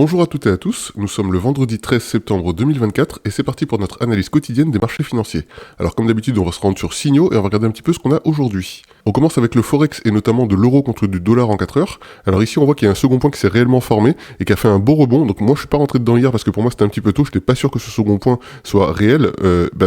Bonjour à toutes et à tous, nous sommes le vendredi 13 septembre 2024 et c'est parti pour notre analyse quotidienne des marchés financiers. Alors comme d'habitude on va se rendre sur Signaux et on va regarder un petit peu ce qu'on a aujourd'hui. On commence avec le Forex et notamment de l'euro contre du dollar en 4 heures. Alors ici on voit qu'il y a un second point qui s'est réellement formé et qui a fait un beau rebond, donc moi je suis pas rentré dedans hier parce que pour moi c'était un petit peu tôt, j'étais pas sûr que ce second point soit réel,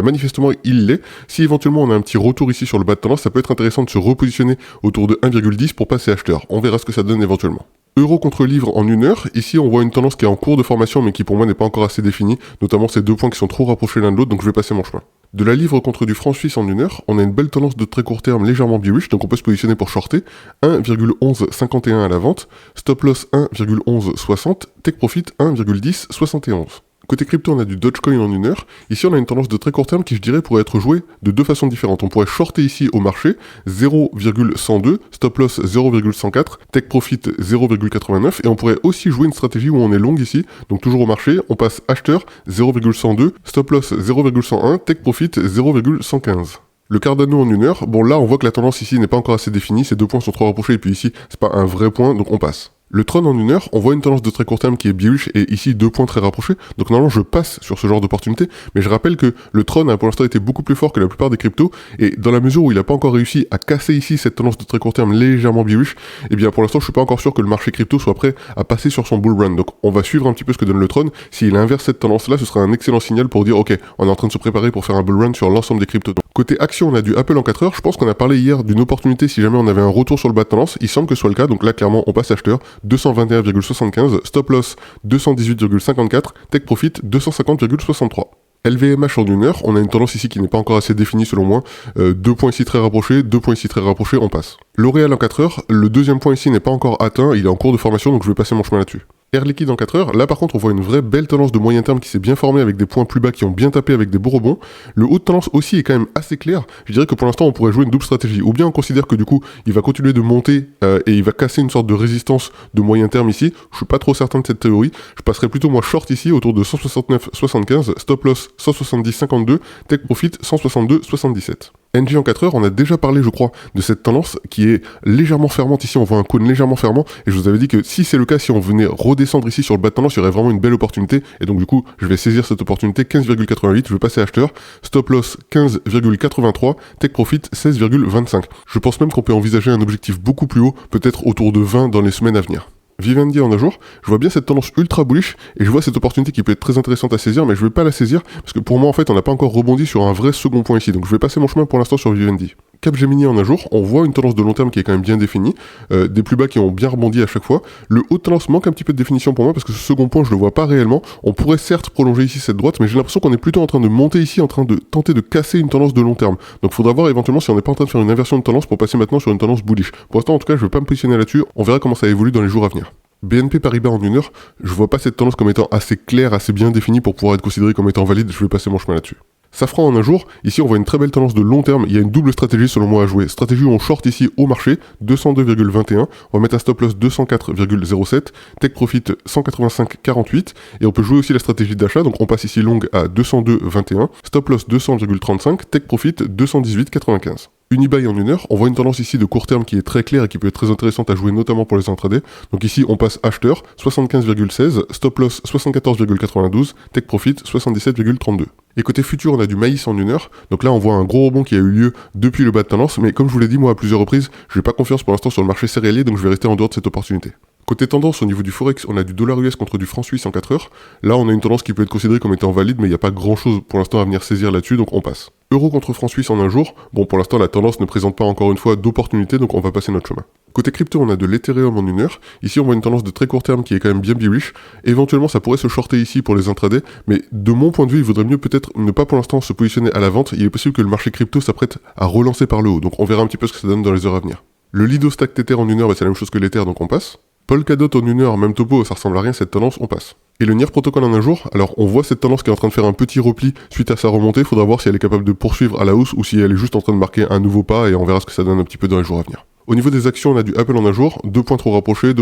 manifestement il l'est. Si éventuellement on a un petit retour ici sur le bas de tendance, ça peut être intéressant de se repositionner autour de 1,10 pour passer acheteur, on verra ce que ça donne éventuellement. Euro contre livre en 1 heure, ici on voit une tendance qui est en cours de formation mais qui pour moi n'est pas encore assez définie, notamment ces deux points qui sont trop rapprochés l'un de l'autre, donc je vais passer mon chemin. De la livre contre du franc suisse en 1 heure, on a une belle tendance de très court terme légèrement bearish, donc on peut se positionner pour shorter, 1,1151 à la vente, stop loss 1,1160, take profit 1,1071. Côté crypto, on a du Dogecoin en 1 heure. Ici, on a une tendance de très court terme qui, je dirais, pourrait être jouée de deux façons différentes. On pourrait shorter ici au marché 0,102, stop loss 0,104, take profit 0,89 et on pourrait aussi jouer une stratégie où on est long ici. Donc toujours au marché, on passe acheteur 0,102, stop loss 0,101, take profit 0,115. Le Cardano en 1 heure, bon là on voit que la tendance ici n'est pas encore assez définie, ces deux points sont trop rapprochés et puis ici c'est pas un vrai point donc on passe. Le Tron en 1 heure, on voit une tendance de très court terme qui est bearish et ici deux points très rapprochés, donc normalement je passe sur ce genre d'opportunité, mais je rappelle que le Tron a pour l'instant été beaucoup plus fort que la plupart des cryptos, et dans la mesure où il n'a pas encore réussi à casser ici cette tendance de très court terme légèrement bearish, et bien pour l'instant je suis pas encore sûr que le marché crypto soit prêt à passer sur son bull run, donc on va suivre un petit peu ce que donne le Tron. S'il inverse cette tendance là, ce sera un excellent signal pour dire ok, on est en train de se préparer pour faire un bull run sur l'ensemble des cryptos. Donc, côté action, on a du Apple en 4 heures, je pense qu'on a parlé hier d'une opportunité si jamais on avait un retour sur le bas de tendance, il semble que ce soit le cas, donc là clairement on passe acheteur, 221,75, stop loss 218,54, take profit 250,63. LVMH en 1 heure, on a une tendance ici qui n'est pas encore assez définie selon moi, deux points ici très rapprochés, deux points ici très rapprochés, on passe. L'Oréal en 4 heures, le deuxième point ici n'est pas encore atteint, il est en cours de formation donc je vais passer mon chemin là-dessus. Air Liquide en 4 heures, là par contre on voit une vraie belle tendance de moyen terme qui s'est bien formée avec des points plus bas qui ont bien tapé avec des beaux rebonds. Le haut de tendance aussi est quand même assez clair, je dirais que pour l'instant on pourrait jouer une double stratégie, ou bien on considère que du coup il va continuer de monter et il va casser une sorte de résistance de moyen terme ici, je suis pas trop certain de cette théorie, je passerai plutôt moi short ici autour de 169,75, stop loss 170,52, take profit 162,77. NG en 4 heures, on a déjà parlé je crois de cette tendance qui est légèrement fermante ici, on voit un cône légèrement fermant et je vous avais dit que si c'est le cas, si on venait redescendre ici sur le bas de tendance, il y aurait vraiment une belle opportunité et donc du coup je vais saisir cette opportunité, 15,88, je vais passer acheteur, stop loss 15,83, take profit 16,25. Je pense même qu'on peut envisager un objectif beaucoup plus haut, peut-être autour de 20 dans les semaines à venir. Vivendi en un jour, je vois bien cette tendance ultra bullish et je vois cette opportunité qui peut être très intéressante à saisir, mais je vais pas la saisir parce que pour moi en fait on n'a pas encore rebondi sur un vrai second point ici, donc je vais passer mon chemin pour l'instant sur Vivendi. Capgemini en un jour, on voit une tendance de long terme qui est quand même bien définie, des plus bas qui ont bien rebondi à chaque fois. Le haut de tendance manque un petit peu de définition pour moi parce que ce second point je le vois pas réellement. On pourrait certes prolonger ici cette droite, mais j'ai l'impression qu'on est plutôt en train de monter ici, en train de tenter de casser une tendance de long terme. Donc faudra voir éventuellement si on n'est pas en train de faire une inversion de tendance pour passer maintenant sur une tendance bullish. Pour l'instant en tout cas je vais pas me positionner là-dessus, on verra comment ça évolue dans les jours à venir. BNP Paribas en 1 heure, je vois pas cette tendance comme étant assez claire, assez bien définie pour pouvoir être considérée comme étant valide, je vais passer mon chemin là-dessus. Safran en un jour, ici on voit une très belle tendance de long terme, il y a une double stratégie selon moi à jouer. Stratégie où on short ici au marché, 202,21, on va mettre un stop loss 204,07, take profit 185,48, et on peut jouer aussi la stratégie d'achat, donc on passe ici long à 202,21, stop loss 200,35, take profit 218,95. Unibail en 1 heure, on voit une tendance ici de court terme qui est très claire et qui peut être très intéressante à jouer notamment pour les intradés. Donc ici on passe acheteur, 75,16, stop loss 74,92, take profit 77,32. Et côté futur, on a du maïs en 1 heure. Donc là, on voit un gros rebond qui a eu lieu depuis le bas de tendance. Mais comme je vous l'ai dit, moi, à plusieurs reprises, je n'ai pas confiance pour l'instant sur le marché céréalier, donc je vais rester en dehors de cette opportunité. Côté tendance, au niveau du Forex, on a du dollar US contre du franc suisse en 4 heures. Là, on a une tendance qui peut être considérée comme étant valide, mais il n'y a pas grand chose pour l'instant à venir saisir là-dessus, donc on passe. Euro contre franc suisse en un jour. Bon, pour l'instant, la tendance ne présente pas encore une fois d'opportunité, donc on va passer notre chemin. Côté crypto, on a de l'Ethereum en 1 heure. Ici, on voit une tendance de très court terme qui est quand même bien bearish. Éventuellement, ça pourrait se shorter ici pour les intradés, mais de mon point de vue, il vaudrait mieux peut-être ne pas pour l'instant se positionner à la vente. Il est possible que le marché crypto s'apprête à relancer par le haut, donc on verra un petit peu ce que ça donne dans les heures à venir. Le Lido Stack Tether en 1 heure, c'est la même chose que l'Ether, donc on passe. Polkadot en 1 heure, même topo, ça ressemble à rien cette tendance, on passe. Et le NIR Protocol en un jour, alors on voit cette tendance qui est en train de faire un petit repli suite à sa remontée, faudra voir si elle est capable de poursuivre à la hausse ou si elle est juste en train de marquer un nouveau pas et on verra ce que ça donne un petit peu dans les jours à venir. Au niveau des actions, on a du Apple en un jour, deux points trop rapprochés,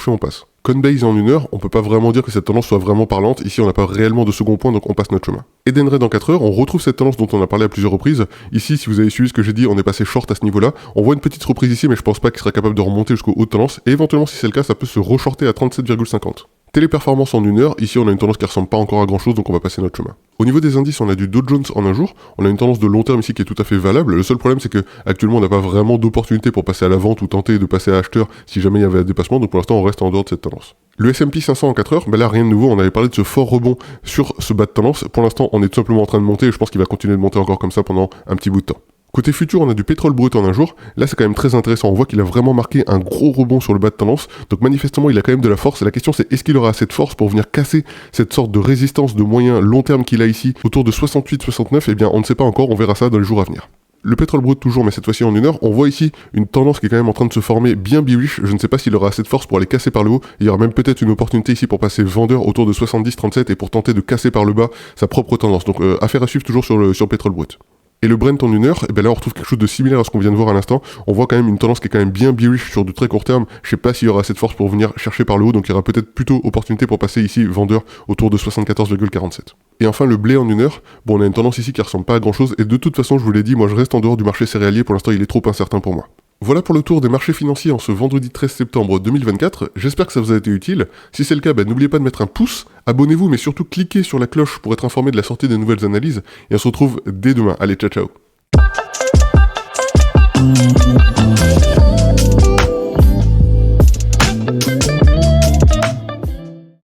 on passe. Coinbase en 1 heure, on peut pas vraiment dire que cette tendance soit vraiment parlante, ici on n'a pas réellement de second point donc on passe notre chemin. Edenred en 4 heures, on retrouve cette tendance dont on a parlé à plusieurs reprises, ici si vous avez suivi ce que j'ai dit, on est passé short à ce niveau là, on voit une petite reprise ici mais je pense pas qu'il sera capable de remonter jusqu'au haut de tendance, et éventuellement si c'est le cas ça peut se re-shorter à 37,50. Téléperformance en 1 heure, ici on a une tendance qui ressemble pas encore à grand chose, donc on va passer notre chemin. Au niveau des indices, on a du Dow Jones en un jour, on a une tendance de long terme ici qui est tout à fait valable. Le seul problème c'est que actuellement on n'a pas vraiment d'opportunité pour passer à la vente ou tenter de passer à acheteur si jamais il y avait un dépassement, donc pour l'instant on reste en dehors de cette tendance. Le S&P 500 en 4 heures, là rien de nouveau, on avait parlé de ce fort rebond sur ce bas de tendance. Pour l'instant on est tout simplement en train de monter et je pense qu'il va continuer de monter encore comme ça pendant un petit bout de temps. Côté futur, on a du pétrole brut en un jour. Là, c'est quand même très intéressant. On voit qu'il a vraiment marqué un gros rebond sur le bas de tendance. Donc manifestement, il a quand même de la force. Et la question, c'est est-ce qu'il aura assez de force pour venir casser cette sorte de résistance de moyen long terme qu'il a ici, autour de 68-69 ? Eh bien, on ne sait pas encore. On verra ça dans les jours à venir. Le pétrole brut toujours, mais cette fois-ci en 1 heure, on voit ici une tendance qui est quand même en train de se former bien bullish. Je ne sais pas s'il aura assez de force pour aller casser par le haut. Il y aura même peut-être une opportunité ici pour passer vendeur autour de 70-37 et pour tenter de casser par le bas sa propre tendance. Donc affaire à suivre toujours sur le pétrole brut. Et le Brent en 1 heure, et bien là on retrouve quelque chose de similaire à ce qu'on vient de voir à l'instant. On voit quand même une tendance qui est quand même bien bearish sur de très court terme. Je sais pas s'il y aura assez de force pour venir chercher par le haut, donc il y aura peut-être plutôt opportunité pour passer ici vendeur autour de 74,47. Et enfin le blé en 1 heure, bon on a une tendance ici qui ressemble pas à grand chose, et de toute façon je vous l'ai dit, moi je reste en dehors du marché céréalier, pour l'instant il est trop incertain pour moi. Voilà pour le tour des marchés financiers en ce vendredi 13 septembre 2024, j'espère que ça vous a été utile. Si c'est le cas, n'oubliez pas de mettre un pouce, abonnez-vous, mais surtout cliquez sur la cloche pour être informé de la sortie des nouvelles analyses, et on se retrouve dès demain. Allez, ciao ciao.